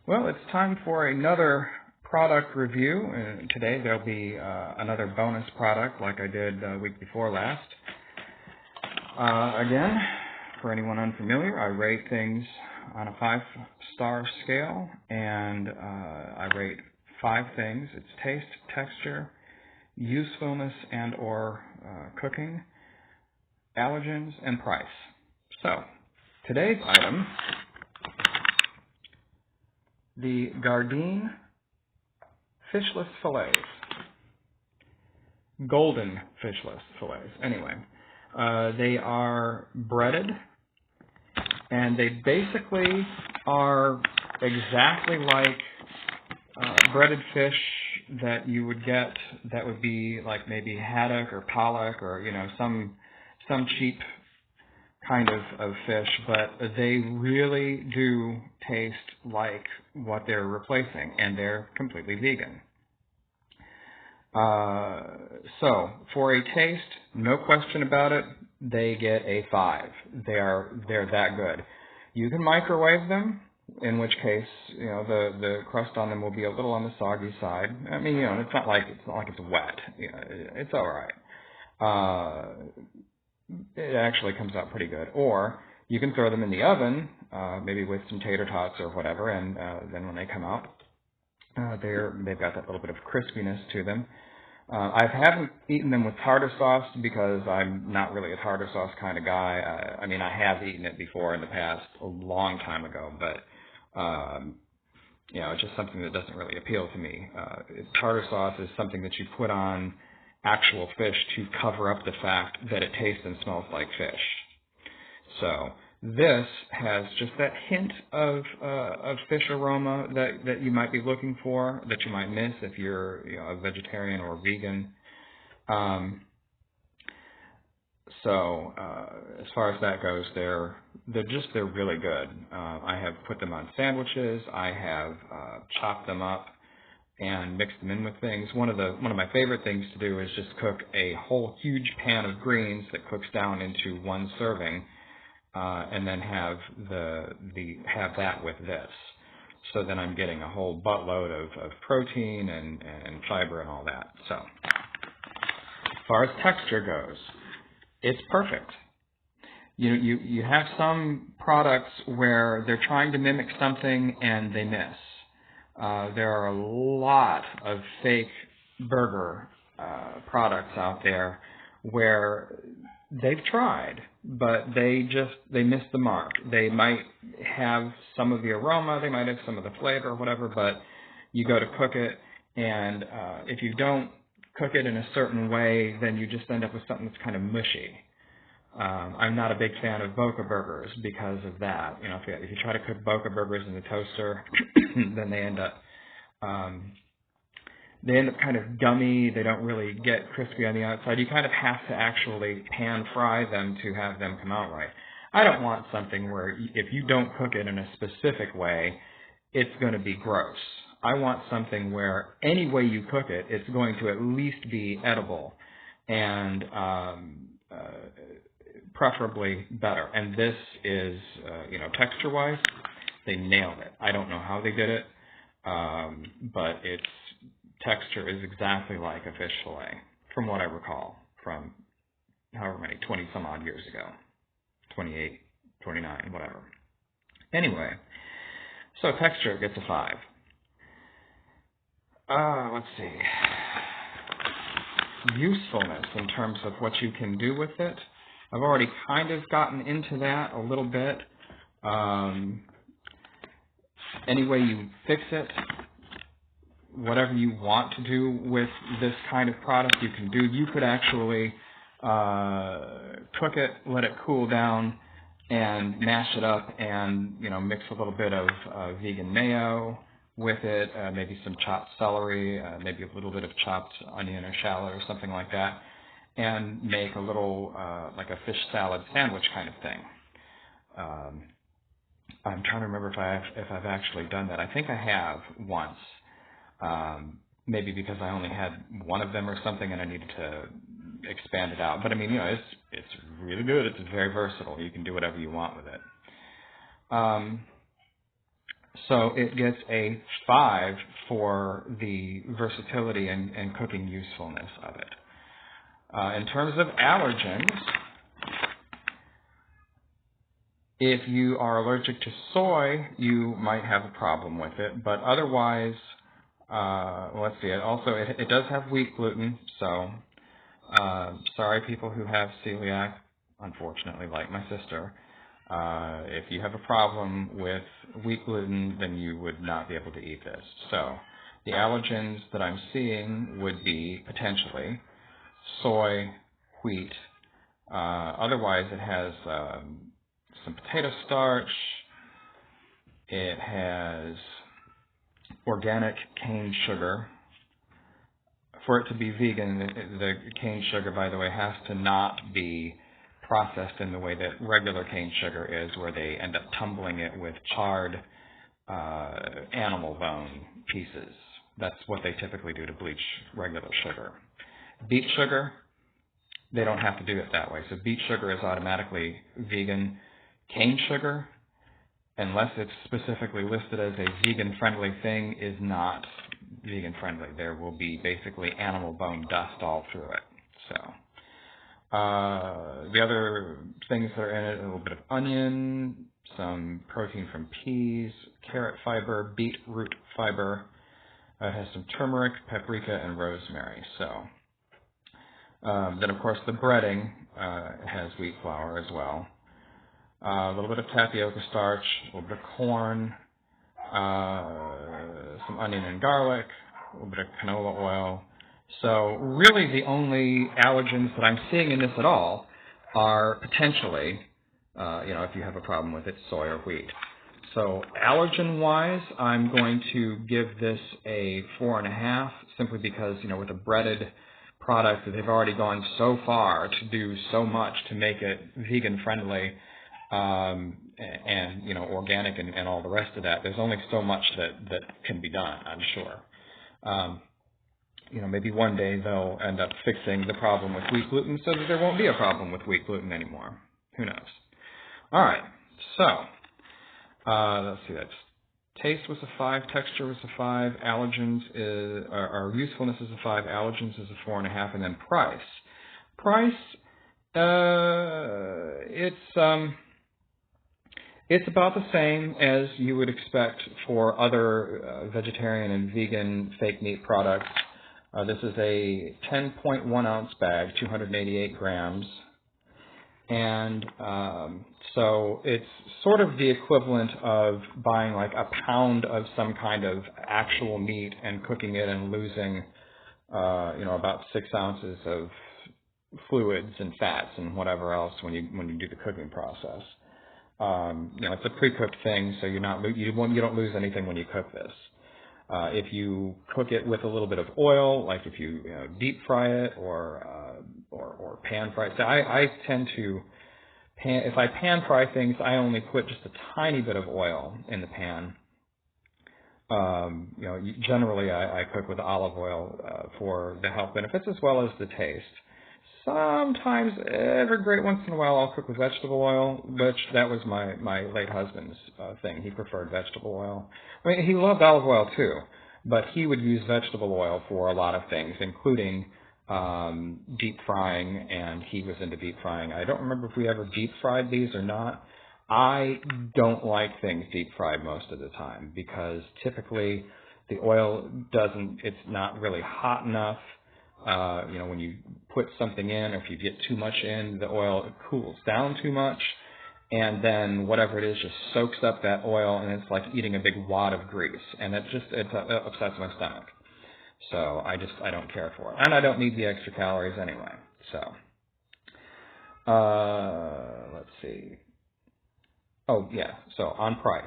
Well, it's time for another product review. And today there'll be another bonus product like I did week before last. Again, for anyone unfamiliar, I rate things on a 5-star scale, and I rate 5 things. It's taste, texture, usefulness and or cooking, allergens, and price. So, today's item, the Gardein Fishless Filets. Golden Fishless Filets. Anyway, they are breaded, and they basically are exactly like breaded fish that you would get that would be like maybe haddock or pollock or, some cheap kind of fish, but they really do taste like what they're replacing, and they're completely vegan. So for a taste, no question about it, they get a 5. They're that good. You can microwave them, in which case, the crust on them will be a little on the soggy side. I mean, it's not like it's wet. It's all right. It actually comes out pretty good. Or you can throw them in the oven, maybe with some tater tots or whatever, and then when they come out, they've got that little bit of crispiness to them. I haven't eaten them with tartar sauce because I'm not really a tartar sauce kind of guy. I have eaten it before in the past, a long time ago, but it's just something that doesn't really appeal to me. Tartar sauce is something that you put on actual fish to cover up the fact that it tastes and smells like fish. So this has just that hint of fish aroma that you might be looking for, that you might miss if you're a vegetarian or vegan. As far as that goes, they're really good. I have put them on sandwiches. I have chopped them up and mix them in with things. One of my favorite things to do is just cook a whole huge pan of greens that cooks down into one serving, and then have that with this. So then I'm getting a whole buttload of protein and fiber and all that. So as far as texture goes, it's perfect. You have some products where they're trying to mimic something and they miss. There are a lot of fake burger products out there where they've tried, but they missed the mark. They might have some of the aroma, they might have some of the flavor or whatever, but you go to cook it, and if you don't cook it in a certain way, then you just end up with something that's kind of mushy. I'm not a big fan of Boca burgers because of that. If you try to cook Boca burgers in the toaster, then they end up kind of gummy. They don't really get crispy on the outside. You kind of have to actually pan fry them to have them come out right. I don't want something where if you don't cook it in a specific way, it's going to be gross. I want something where any way you cook it, it's going to at least be edible and preferably better. And this is, texture-wise, they nailed it. I don't know how they did it, but its texture is exactly like a fish fillet, from what I recall, from however many, 20-some-odd years ago, 28, 29, whatever. Anyway, so texture gets a 5. Let's see. Usefulness in terms of what you can do with it. I've already kind of gotten into that a little bit. Any way you fix it, whatever you want to do with this kind of product, you can do. You could actually cook it, let it cool down, and mash it up and, mix a little bit of vegan mayo with it, maybe some chopped celery, maybe a little bit of chopped onion or shallot or something like that, and make a little, like a fish salad sandwich kind of thing. I'm trying to remember if I've actually done that. I think I have once, maybe because I only had one of them or something and I needed to expand it out. But it's really good. It's very versatile. You can do whatever you want with it. So it gets a 5 for the versatility and cooking usefulness of it. In terms of allergens, if you are allergic to soy, you might have a problem with it, but otherwise, let's see, it does have wheat gluten, so sorry people who have celiac, unfortunately, like my sister. If you have a problem with wheat gluten, then you would not be able to eat this. So the allergens that I'm seeing would be potentially soy, wheat. Otherwise, it has some potato starch. It has organic cane sugar. For it to be vegan, the cane sugar, by the way, has to not be processed in the way that regular cane sugar is, where they end up tumbling it with charred animal bone pieces. That's what they typically do to bleach regular sugar. Beet sugar, they don't have to do it that way. So beet sugar is automatically vegan. Cane sugar, unless it's specifically listed as a vegan-friendly thing, is not vegan-friendly. There will be basically animal bone dust all through it. So the other things that are in it, a little bit of onion, some protein from peas, carrot fiber, beetroot fiber. It has some turmeric, paprika, and rosemary. So then, of course, the breading has wheat flour as well. A little bit of tapioca starch, a little bit of corn, some onion and garlic, a little bit of canola oil. So really the only allergens that I'm seeing in this at all are potentially, if you have a problem with it, soy or wheat. So allergen-wise, I'm going to give this a 4.5, simply because, with a breaded product, they've already gone so far to do so much to make it vegan-friendly, and organic and all the rest of that. There's only so much that can be done, I'm sure. Maybe one day they'll end up fixing the problem with wheat gluten so that there won't be a problem with wheat gluten anymore. Who knows? All right, so let's see. That's taste was a 5, texture was a 5, allergens or usefulness is a 5, allergens is a 4.5, and then price. Price, it's about the same as you would expect for other vegetarian and vegan fake meat products. This is a 10.1 ounce bag, 288 grams. And so it's sort of the equivalent of buying like a pound of some kind of actual meat and cooking it and losing, about 6 ounces of fluids and fats and whatever else when you do the cooking process. It's a pre-cooked thing, so you don't lose anything when you cook this. If you cook it with a little bit of oil, like if you deep fry it or pan fry it. So I tend to if I pan fry things, I only put just a tiny bit of oil in the pan. Generally I cook with olive oil for the health benefits as well as the taste. Sometimes, every great once in a while, I'll cook with vegetable oil, which that was my late husband's thing. He preferred vegetable oil. I mean, he loved olive oil too, but he would use vegetable oil for a lot of things, including deep frying, and he was into deep frying. I don't remember if we ever deep fried these or not. I don't like things deep fried most of the time because typically the oil it's not really hot enough. When you put something in, or if you get too much in, the oil cools down too much, and then whatever it is just soaks up that oil, and it's like eating a big wad of grease, and it upsets my stomach. So I don't care for it, and I don't need the extra calories anyway. So let's see. Oh yeah. So on price,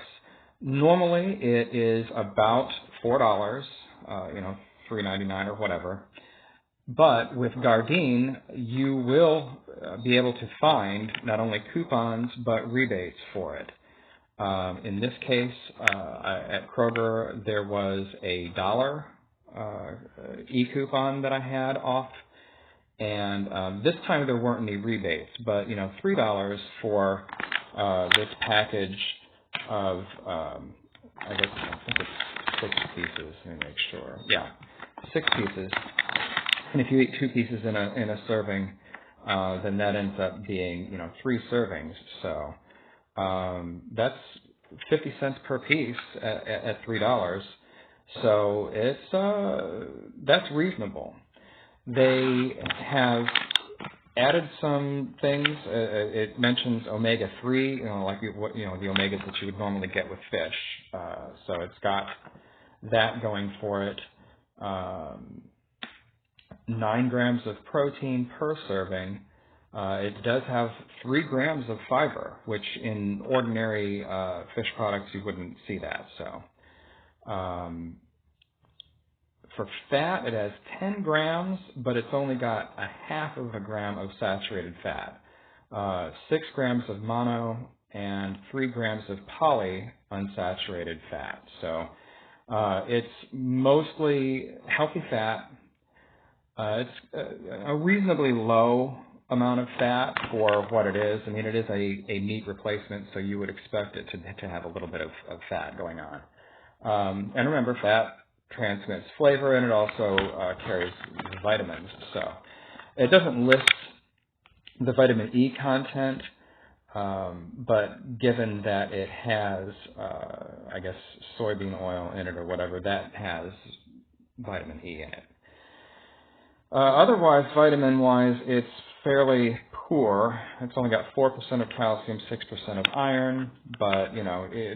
normally it is about $4, $3.99 or whatever. But with Gardein, you will be able to find not only coupons, but rebates for it. In this case, at Kroger, there was a $1 e-coupon that I had off. And this time there weren't any rebates, but, $3 for this package of I think it's 6 pieces. Let me make sure. Yeah, 6 pieces. And if you eat 2 pieces in a serving, then that ends up being 3 servings. So that's 50 cents per piece at $3. So that's reasonable. They have added some things. It mentions omega-3, like the omegas that you would normally get with fish. So it's got that going for it. 9 grams of protein per serving. It does have 3 grams of fiber, which in ordinary fish products you wouldn't see that. So for fat, it has 10 grams, but it's only got a half of a gram of saturated fat. 6 grams of mono and 3 grams of poly unsaturated fat. So it's mostly healthy fat. It's a reasonably low amount of fat for what it is. I mean, it is a meat replacement, so you would expect it to have a little bit of fat going on. And remember, fat transmits flavor, and it also carries vitamins. So it doesn't list the vitamin E content, but given that it has, I guess, soybean oil in it or whatever, that has vitamin E in it. Otherwise, vitamin-wise, it's fairly poor. It's only got 4% of calcium, 6% of iron, but,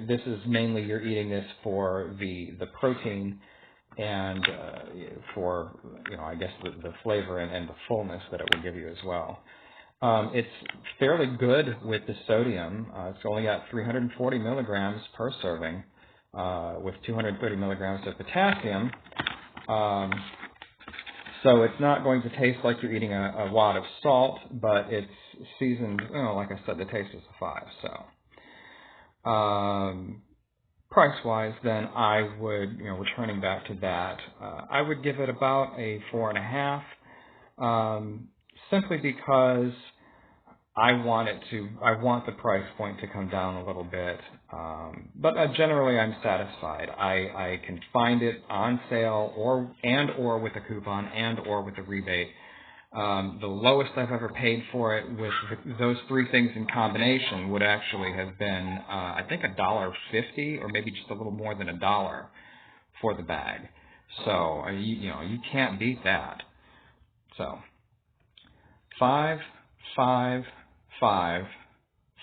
this is mainly you're eating this for the protein and for, I guess the flavor and the fullness that it will give you as well. It's fairly good with the sodium. It's only got 340 milligrams per serving with 230 milligrams of potassium. So it's not going to taste like you're eating a wad of salt, but it's seasoned, like I said, the taste is a 5. So price-wise, then I would, returning back to that, I would give it about a 4.5, simply because I want the price point to come down a little bit, but generally I'm satisfied. I can find it on sale or with a coupon or with a rebate. The lowest I've ever paid for it with those 3 things in combination would actually have been, I think, $1.50 or maybe just a little more than $1 for the bag. So you can't beat that. So 5, 5, 5,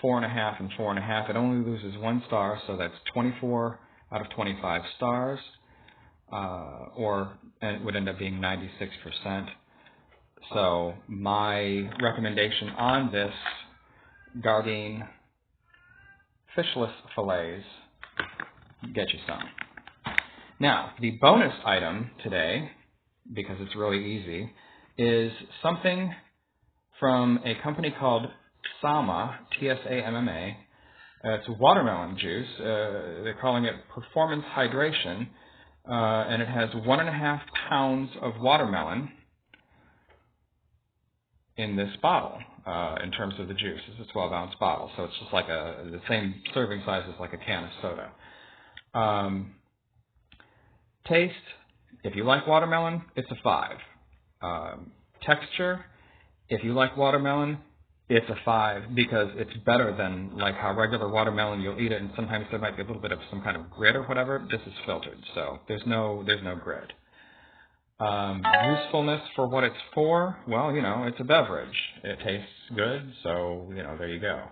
4.5, and 4.5. It only loses 1 star, so that's 24 out of 25 stars, and it would end up being 96%. So my recommendation on this Gardein Fishless Filets, get you some. Now, the bonus item today, because it's really easy, is something from a company called Tsamma, Tsamma. It's watermelon juice. They're calling it Performance Hydration, and it has 1.5 pounds of watermelon in this bottle. In terms of the juice, it's a 12-ounce bottle, so it's just like the same serving size as like a can of soda. Taste, if you like watermelon, it's a 5. Texture, if you like watermelon, it's a 5 because it's better than like how regular watermelon you'll eat it, and sometimes there might be a little bit of some kind of grit or whatever. This is filtered, so there's no grit. Usefulness for what it's for, well, it's a beverage. It tastes good, so, there you go.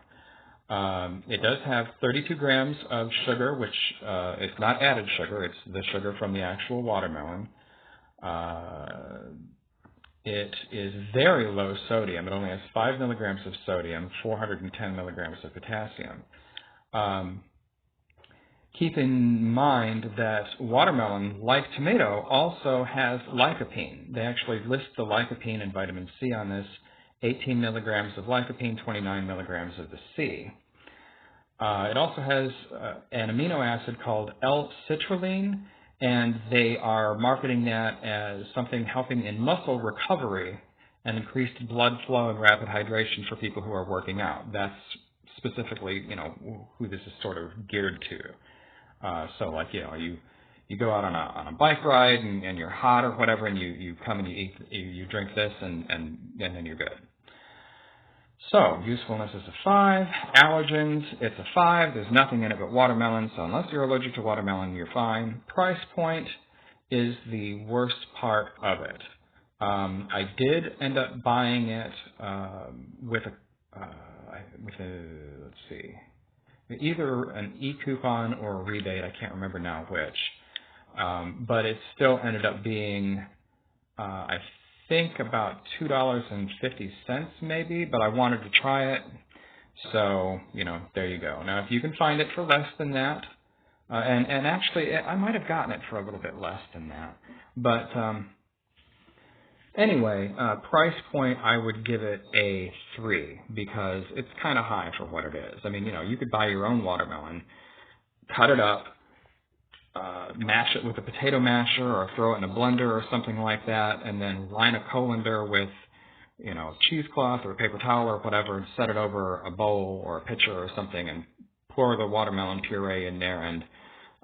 It does have 32 grams of sugar, which it's not added sugar. It's the sugar from the actual watermelon. It is very low sodium. It only has 5 milligrams of sodium, 410 milligrams of potassium. Keep in mind that watermelon, like tomato, also has lycopene. They actually list the lycopene and vitamin C on this. 18 milligrams of lycopene, 29 milligrams of the C. It also has an amino acid called L-citrulline, and they are marketing that as something helping in muscle recovery and increased blood flow and rapid hydration for people who are working out. That's specifically, who this is sort of geared to. So like, you go out on a bike ride and you're hot or whatever, and you come and you drink this, and then you're good. So usefulness is a 5. Allergens, it's a 5. There's nothing in it but watermelon, so unless you're allergic to watermelon, you're fine. Price point is the worst part of it. I did end up buying it with a let's see, either an e-coupon or a rebate. I can't remember now which. But it still ended up being, I think, about $2.50 maybe, but I wanted to try it. So, there you go. Now, if you can find it for less than that, and actually, I might have gotten it for a little bit less than that. But anyway, price point, I would give it a 3 because it's kind of high for what it is. I mean, you could buy your own watermelon, cut it up, mash it with a potato masher or throw it in a blender or something like that, and then line a colander with, cheesecloth or a paper towel or whatever, and set it over a bowl or a pitcher or something, and pour the watermelon puree in there, and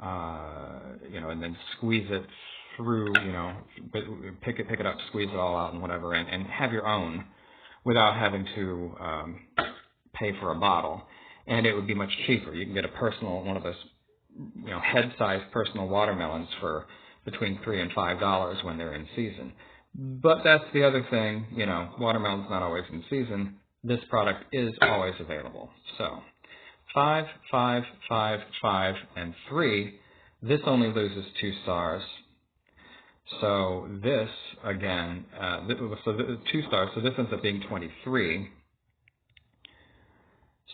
and then squeeze it through, pick it up, squeeze it all out and whatever, and have your own without having to pay for a bottle. And it would be much cheaper. You can get one of those head-sized personal watermelons for between $3 and $5 when they're in season. But that's the other thing, watermelon's not always in season. This product is always available. So 5, 5, 5, 5, and 3. This only loses 2 stars. So this, again, 2 stars, so this ends up being 23.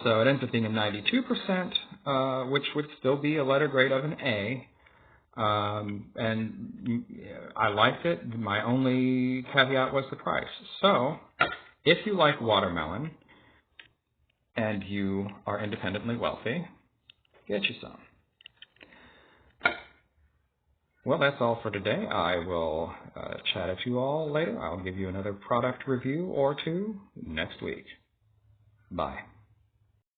So it ends up being a 92%, which would still be a letter grade of an A. And I liked it. My only caveat was the price. So if you like watermelon and you are independently wealthy, get you some. Well, that's all for today. I will chat at you all later. I'll give you another product review or two next week. Bye.